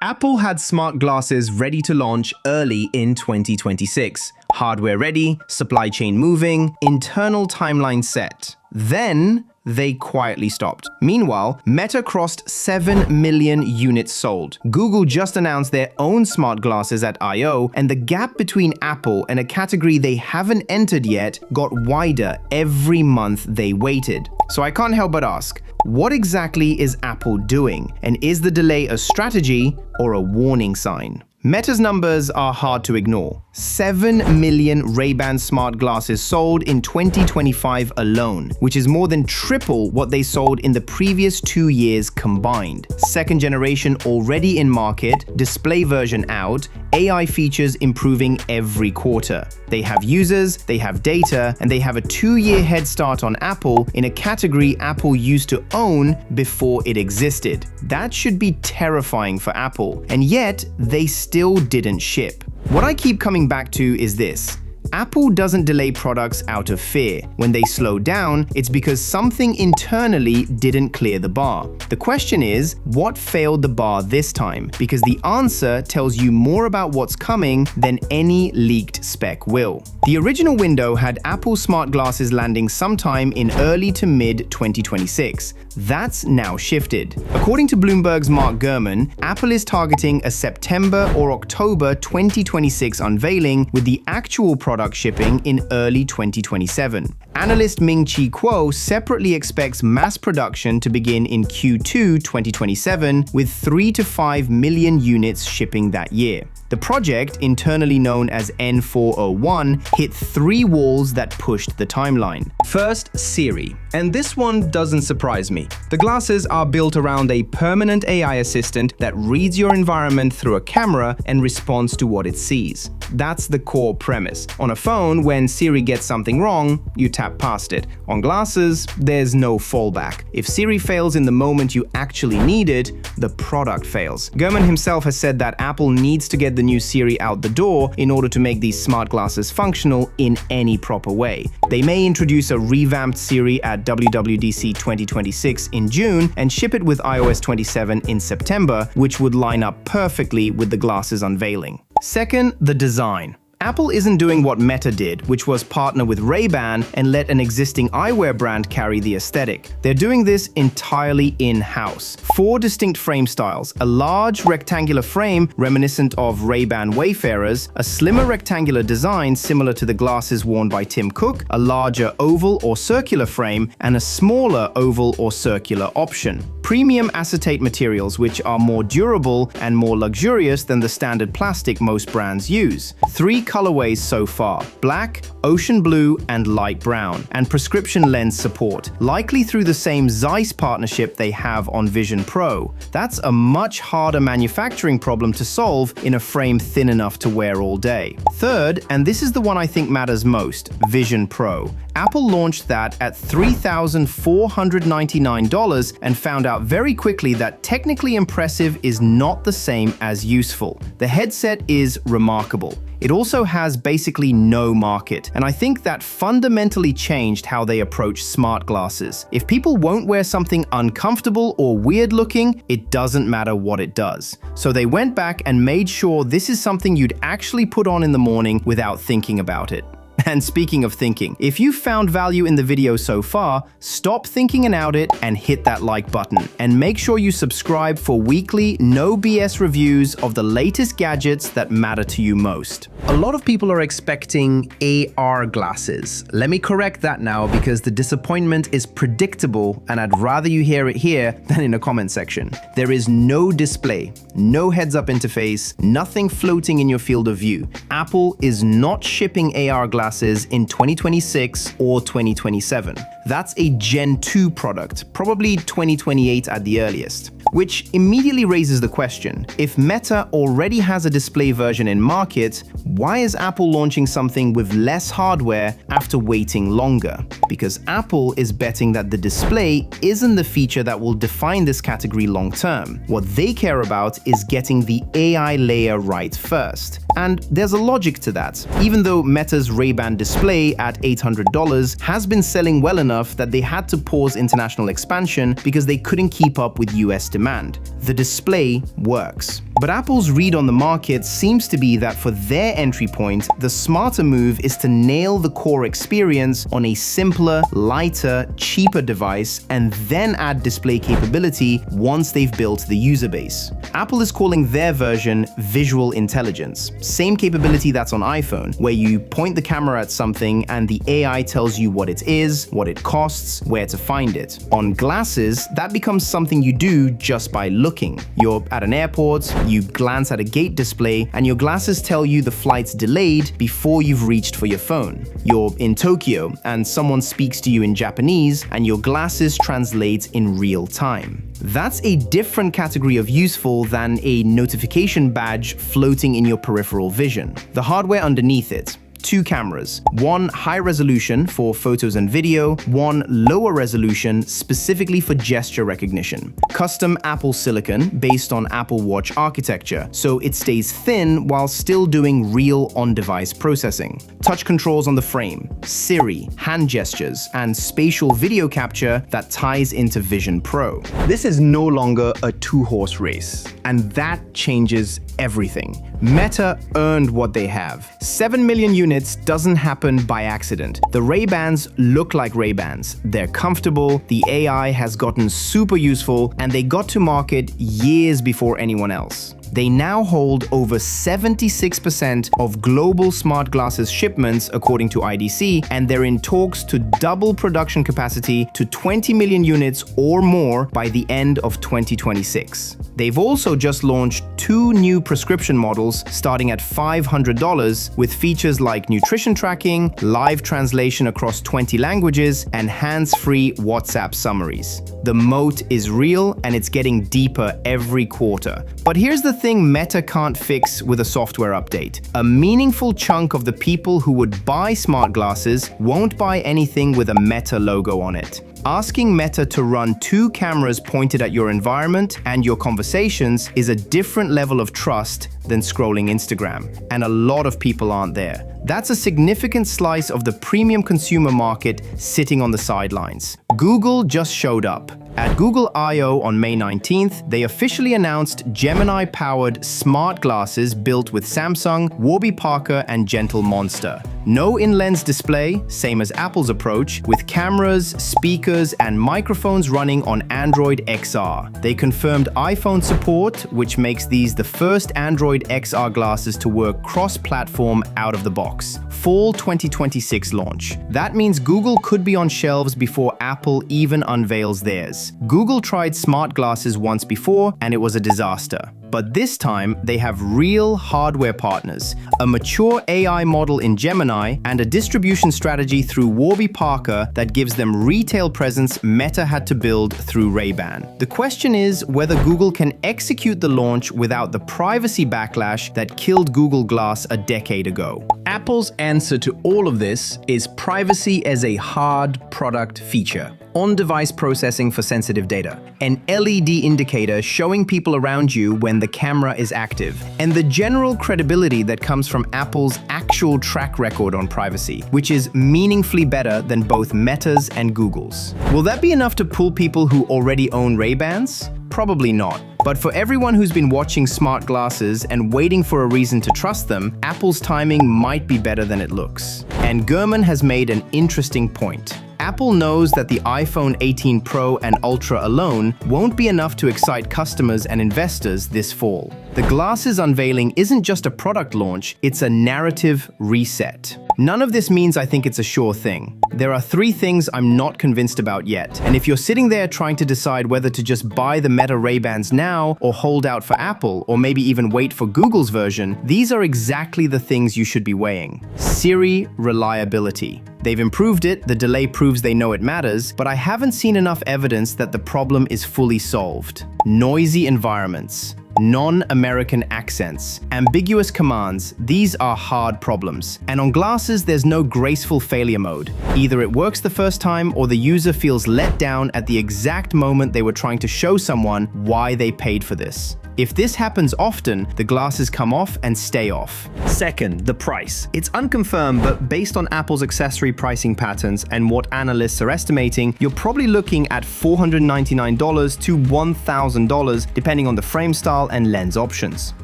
Apple had smart glasses ready to launch early in 2026. Hardware ready, supply chain moving, internal timeline set. Then they quietly stopped. Meanwhile, Meta crossed 7 million units sold. Google just announced their own smart glasses at I.O., and the gap between Apple and a category they haven't entered yet got wider every month they waited. So I can't help but ask, what exactly is Apple doing? And is the delay a strategy or a warning sign? Meta's numbers are hard to ignore. 7 million Ray-Ban smart glasses sold in 2025 alone, which is more than triple what they sold in the previous 2 years combined. Second generation already in market, display version out, AI features improving every quarter. They have users, they have data, and they have a 2-year head start on Apple in a category Apple used to own before it existed. That should be terrifying for Apple, and yet they still didn't ship. What I keep coming back to is this. Apple doesn't delay products out of fear. When they slow down, it's because something internally didn't clear the bar. The question is, what failed the bar this time? Because the answer tells you more about what's coming than any leaked spec will. The original window had Apple smart glasses landing sometime in early to mid 2026. That's now shifted. According to Bloomberg's Mark Gurman, Apple is targeting a September or October 2026 unveiling, with the actual product shipping in early 2027. Analyst Ming-Chi Kuo separately expects mass production to begin in Q2 2027, with 3 to 5 million units shipping that year. The project, internally known as N401, hit 3 walls that pushed the timeline. First, Siri. And this one doesn't surprise me. The glasses are built around a permanent AI assistant that reads your environment through a camera and responds to what it sees. That's the core premise. On a phone, when Siri gets something wrong, you tap past it. On glasses, there's no fallback. If Siri fails in the moment you actually need it, the product fails. Gurman himself has said that Apple needs to get the new Siri out the door in order to make these smart glasses functional in any proper way. They may introduce a revamped Siri at WWDC 2026 in June and ship it with iOS 27 in September, which would line up perfectly with the glasses unveiling. Second, the design. Apple isn't doing what Meta did, which was partner with Ray-Ban and let an existing eyewear brand carry the aesthetic. They're doing this entirely in-house. 4 distinct frame styles: a large rectangular frame reminiscent of Ray-Ban Wayfarers, a slimmer rectangular design similar to the glasses worn by Tim Cook, a larger oval or circular frame, and a smaller oval or circular option. Premium acetate materials, which are more durable and more luxurious than the standard plastic most brands use. 3 colorways so far: black, ocean blue, and light brown, and prescription lens support, likely through the same Zeiss partnership they have on Vision Pro. That's a much harder manufacturing problem to solve in a frame thin enough to wear all day. Third, and this is the one I think matters most, Vision Pro. Apple launched that at $3,499 and found out very quickly that technically impressive is not the same as useful. The headset is remarkable. It also has basically no market, and I think that fundamentally changed how they approach smart glasses. If people won't wear something uncomfortable or weird looking, it doesn't matter what it does. So they went back and made sure this is something you'd actually put on in the morning without thinking about it. And speaking of thinking, if you found value in the video so far, stop thinking about it and hit that like button. And make sure you subscribe for weekly, no BS reviews of the latest gadgets that matter to you most. A lot of people are expecting AR glasses. Let me correct that now, because the disappointment is predictable, and I'd rather you hear it here than in a comment section. There is no display, no heads-up interface, nothing floating in your field of view. Apple is not shipping AR glasses in 2026 or 2027. That's a Gen 2 product, probably 2028 at the earliest. Which immediately raises the question, if Meta already has a display version in market, why is Apple launching something with less hardware after waiting longer? Because Apple is betting that the display isn't the feature that will define this category long term. What they care about is getting the AI layer right first. And there's a logic to that. Even though Meta's Ray-Ban display at $800 has been selling well enough that they had to pause international expansion because they couldn't keep up with US demand. The display works. But Apple's read on the market seems to be that for their entry point, the smarter move is to nail the core experience on a simpler, lighter, cheaper device and then add display capability once they've built the user base. Apple is calling their version Visual Intelligence. Same capability that's on iPhone, where you point the camera at something and the AI tells you what it is, what it costs, where to find it. On glasses, that becomes something you do just by looking. You're at an airport, you glance at a gate display, and your glasses tell you the flight's delayed before you've reached for your phone. You're in Tokyo, and someone speaks to you in Japanese, and your glasses translate in real time. That's a different category of useful than a notification badge floating in your peripheral vision. The hardware underneath it. 2 cameras, one high resolution for photos and video, one lower resolution specifically for gesture recognition. Custom Apple silicon based on Apple Watch architecture, so it stays thin while still doing real on-device processing. Touch controls on the frame, Siri, hand gestures, and spatial video capture that ties into Vision Pro. This is no longer a 2-horse race, and that changes everything. Meta earned what they have. 7 million units doesn't happen by accident. The Ray-Bans look like Ray-Bans. They're comfortable, the AI has gotten super useful, and they got to market years before anyone else. They now hold over 76% of global smart glasses shipments according to IDC, and they're in talks to double production capacity to 20 million units or more by the end of 2026. They've also just launched 2 new prescription models starting at $500 with features like nutrition tracking, live translation across 20 languages, and hands-free WhatsApp summaries. The moat is real and it's getting deeper every quarter. But here's the thing Meta can't fix with a software update. A meaningful chunk of the people who would buy smart glasses won't buy anything with a Meta logo on it. Asking Meta to run 2 cameras pointed at your environment and your conversations is a different level of trust than scrolling Instagram, and a lot of people aren't there. That's a significant slice of the premium consumer market sitting on the sidelines. Google just showed up. At Google I/O on May 19th, they officially announced Gemini-powered smart glasses built with Samsung, Warby Parker, and Gentle Monster. No in-lens display, same as Apple's approach, with cameras, speakers, and microphones running on Android XR. They confirmed iPhone support, which makes these the first Android XR glasses to work cross-platform out of the box. Fall 2026 launch. That means Google could be on shelves before Apple even unveils theirs. Google tried smart glasses once before, and it was a disaster. But this time, they have real hardware partners, a mature AI model in Gemini, and a distribution strategy through Warby Parker that gives them retail presence Meta had to build through Ray-Ban. The question is whether Google can execute the launch without the privacy backlash that killed Google Glass a decade ago. Apple's answer to all of this is privacy as a hard product feature. On-device processing for sensitive data, an LED indicator showing people around you when the camera is active, and the general credibility that comes from Apple's actual track record on privacy, which is meaningfully better than both Meta's and Google's. Will that be enough to pull people who already own Ray-Bans? Probably not. But for everyone who's been watching smart glasses and waiting for a reason to trust them, Apple's timing might be better than it looks. And Gurman has made an interesting point. Apple knows that the iPhone 18 Pro and Ultra alone won't be enough to excite customers and investors this fall. The glasses unveiling isn't just a product launch, it's a narrative reset. None of this means I think it's a sure thing. There are 3 things I'm not convinced about yet, and if you're sitting there trying to decide whether to just buy the Meta Ray-Bans now or hold out for Apple, or maybe even wait for Google's version, these are exactly the things you should be weighing. Siri reliability. They've improved it, the delay proves they know it matters, but I haven't seen enough evidence that the problem is fully solved. Noisy environments. Non-American accents, ambiguous commands, these are hard problems. And on glasses, there's no graceful failure mode. Either it works the first time or the user feels let down at the exact moment they were trying to show someone why they paid for this. If this happens often, the glasses come off and stay off. Second, the price. It's unconfirmed, but based on Apple's accessory pricing patterns and what analysts are estimating, you're probably looking at $499 to $1,000 depending on the frame style and lens options.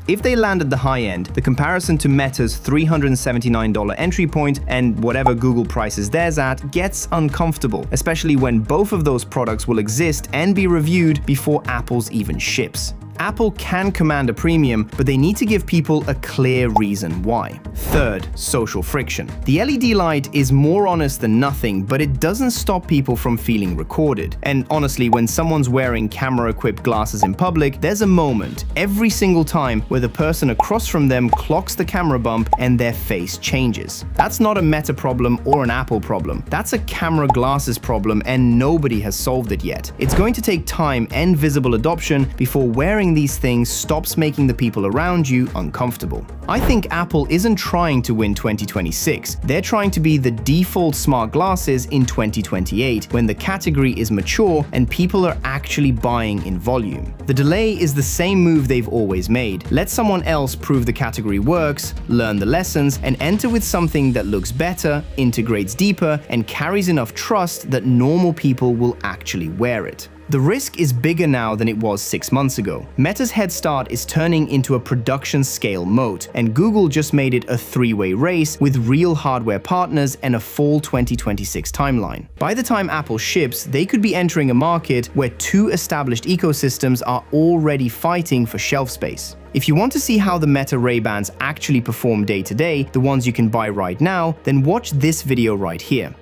If they land at the high end, the comparison to Meta's $379 entry point and whatever Google prices theirs at gets uncomfortable, especially when both of those products will exist and be reviewed before Apple's even ships. Apple can command a premium, but they need to give people a clear reason why. Third, social friction. The LED light is more honest than nothing, but it doesn't stop people from feeling recorded. And honestly, when someone's wearing camera-equipped glasses in public, there's a moment every single time where the person across from them clocks the camera bump and their face changes. That's not a Meta problem or an Apple problem. That's a camera glasses problem, and nobody has solved it yet. It's going to take time and visible adoption before wearing these things stops making the people around you uncomfortable. I think Apple isn't trying to win 2026. They're trying to be the default smart glasses in 2028, when the category is mature and people are actually buying in volume. The delay is the same move they've always made. Let someone else prove the category works, learn the lessons, and enter with something that looks better, integrates deeper, and carries enough trust that normal people will actually wear it. The risk is bigger now than it was 6 months ago. Meta's head start is turning into a production scale moat, and Google just made it a three-way race with real hardware partners and a fall 2026 timeline. By the time Apple ships, they could be entering a market where two established ecosystems are already fighting for shelf space. If you want to see how the Meta Ray-Bans actually perform day to day, the ones you can buy right now, then watch this video right here.